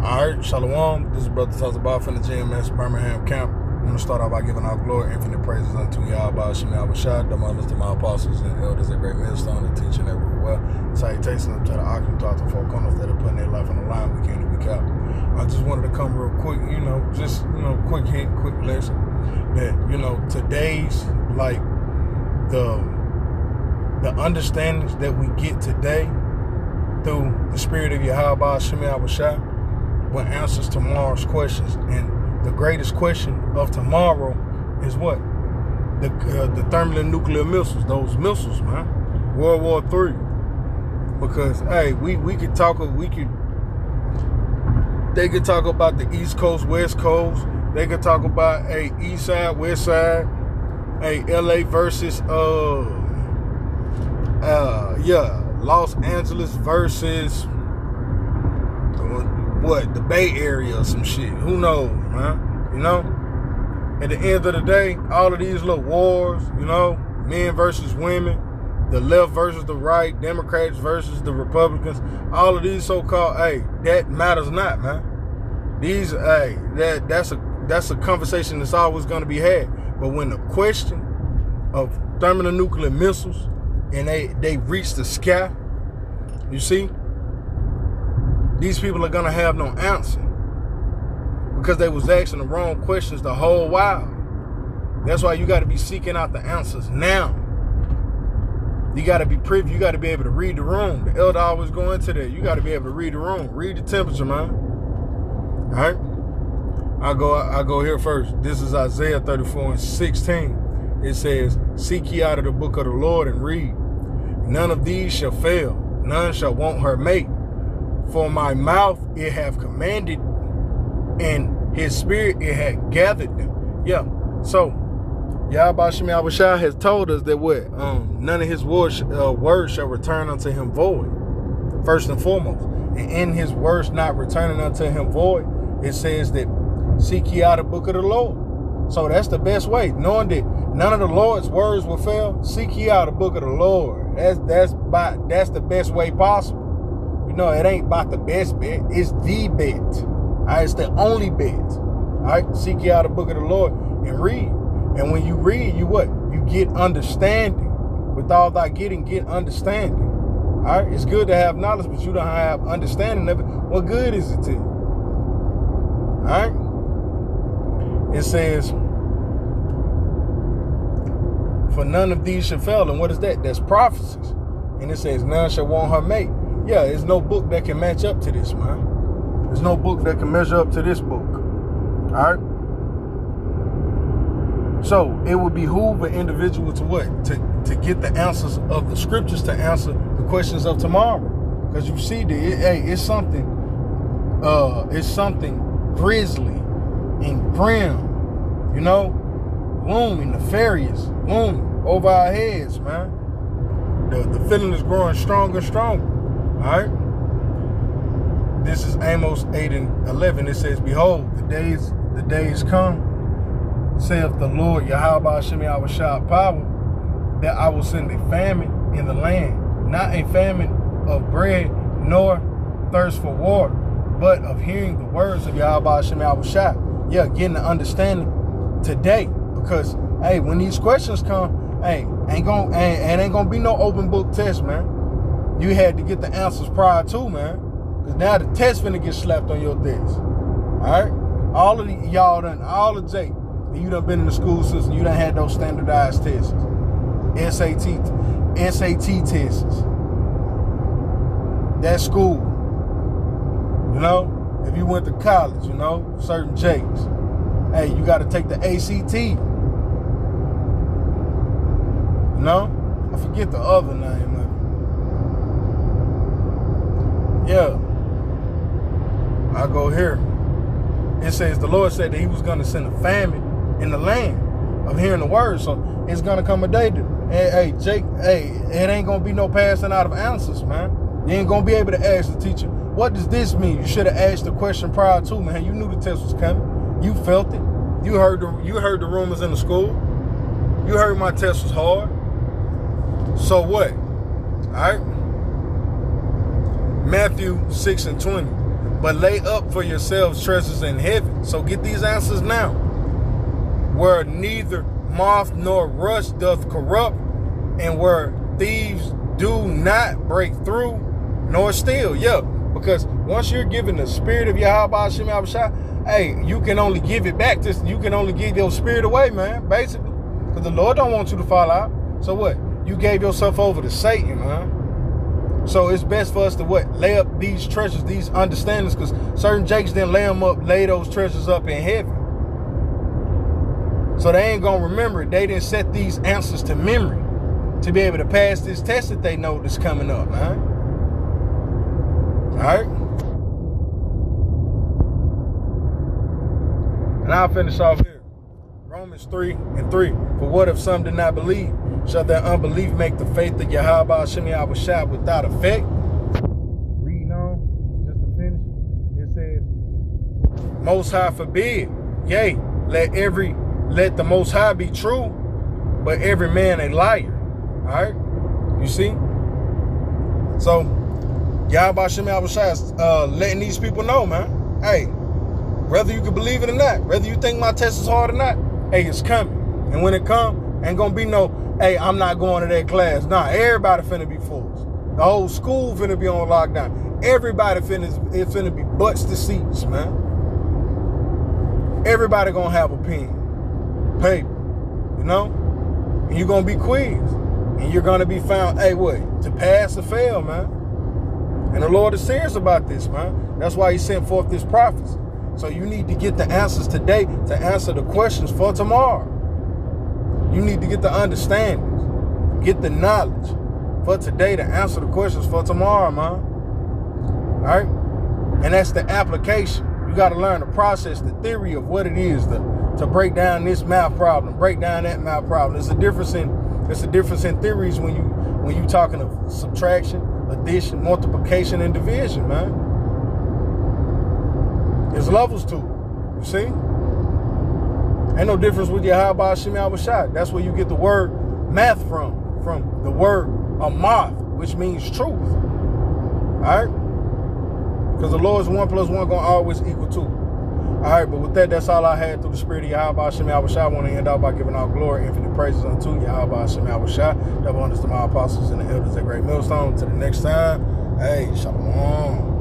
Alright, Shalom. This is Brother Tazabah from the GMS Birmingham camp. I'm going to start off by giving our glory, infinite praises unto Yahweh Shem Yahushua, the mothers to my apostles and elders at Great Millstone, the teaching that we well. Salutations to the Akim thought to four corners that are putting their life on the line. We can't be kept. I just wanted to come real quick, quick hint, quick lesson. That, today's, like, the understandings that we get today through the spirit of Yahweh Shem Yahushua what answers tomorrow's questions. And the greatest question of tomorrow is what? The thermal and nuclear missiles, those missiles, man. World War III. Because, hey, they could talk about the East Coast, West Coast. They could talk about, East Side, West Side. LA versus, Los Angeles versus the Bay Area or some shit. Who knows, man? At the end of the day, all of these little wars, men versus women, the left versus the right, Democrats versus the Republicans, all of these so-called, that matters not, man. These, that's a conversation that's always going to be had. But when the question of thermonuclear missiles and they reach the sky, you see, these people are going to have no answer because they was asking the wrong questions the whole while. That's why you got to be seeking out the answers now. You got to be privy. You got to be able to read the room. The elder always go into that. You got to be able to read the room. Read the temperature, man. All right? I go here first. This is Isaiah 34:16. It says, "Seek ye out of the book of the Lord and read. None of these shall fail. None shall want her mate. For my mouth it have commanded, and his spirit it had gathered them." Yeah. So Yahweh Shem Yahushua has told us that what? None of his words shall return unto him void. First and foremost. And in his words not returning unto him void, it says that seek ye out the book of the Lord. So that's the best way. Knowing that none of the Lord's words will fail, seek ye out the book of the Lord. That's the best way possible. It ain't about the best bet. It's the bet. All right, it's the only bet. All right, seek ye out the book of the Lord and read. And when you read, you what? You get understanding. With all thy getting, get understanding. All right, it's good to have knowledge, but you don't have understanding of it. What good is it to you? All right. It says, "For none of these shall fail." And what is that? That's prophecies. And it says, "None shall want her mate." Yeah, there's no book that can match up to this, man. There's no book that can measure up to this book. All right? So it would behoove an individual to what? To get the answers of the scriptures to answer the questions of tomorrow. Because you see, it's something grisly and grim, looming, nefarious, looming over our heads, man. The feeling is growing stronger and stronger. All right. This is Amos 8:11. It says, "Behold, the days come, saith the Lord Yahweh Shem Yahushua power, that I will send a famine in the land, not a famine of bread nor thirst for water, but of hearing the words of Yahweh Shem Yahushua." Yeah, getting the understanding today, because when these questions come, ain't gonna be no open book test, man. You had to get the answers prior to, man. Because now the test finna get slapped on your desk. Alright? All of y'all all of Jake, you done been in the school system, you done had those standardized tests. SAT tests. That's school. If you went to college, certain Jakes. You gotta take the ACT. I forget the other name of it. Yeah. I go here. It says the Lord said that he was going to send a famine in the land of hearing the word. So it's going to come a day that, Jake, it ain't going to be no passing out of answers, man. You ain't going to be able to ask the teacher, what does this mean? You should have asked the question prior to, man. You knew the test was coming. You felt it. You heard the rumors in the school. You heard my test was hard. So what? All right. Matthew 6:20. but lay up for yourselves treasures in heaven. So get these answers now. Where neither moth nor rust doth corrupt, and where thieves do not break through nor steal. Yeah, because once you're given the spirit of Yahweh Shem Yahushua, hey, you can only give it back. You can only give your spirit away, man, basically. Because the Lord don't want you to fall out. So what? You gave yourself over to Satan, man. So it's best for us to what? Lay up these treasures, these understandings, because certain Jakes didn't lay those treasures up in heaven. So they ain't gonna remember it. They didn't set these answers to memory to be able to pass this test that they know that's coming up, man. All right? And I'll finish off here. Romans 3:3. For what if some did not believe? Shall their unbelief make the faith of Yahweh Shem Yahushua without effect? Reading on, just to finish, it says, Most High forbid, yea, let the Most High be true, but every man a liar. All right? You see? So, Yahweh Shem Yahushua is letting these people know, man. Hey, whether you can believe it or not, whether you think my test is hard or not, hey, it's coming. And when it comes, ain't gonna be no, hey, I'm not going to that class. Nah, everybody finna be forced. The whole school finna be on lockdown. Everybody finna be butts to seats, man. Everybody gonna have a pen, paper, you know? And you're gonna be quizzed. And you're gonna be found, hey, what? To pass or fail, man. And the Lord is serious about this, man. That's why he sent forth this prophecy. So you need to get the answers today to answer the questions for tomorrow. You need to get the understandings, get the knowledge for today to answer the questions for tomorrow, man. All right? And that's the application. You got to learn the process, the theory of what it is to break down this math problem, break down that math problem. There's a difference in theories when you talking of subtraction, addition, multiplication, and division, man. There's levels to it. You see? Ain't no difference with Yahweh Shem Yahushua. That's where you get the word math from the word amath, which means truth. All right? Because the Lord's 1 + 1 gonna always equal 2. All right, but with that, that's all I had through the spirit of Yahweh Shem Yahushua. I want to end out by giving all glory, infinite praises unto Yahweh Shem Yahushua. Double honors to my apostles and the elders at Great Millstone. Until the next time, hey, shalom.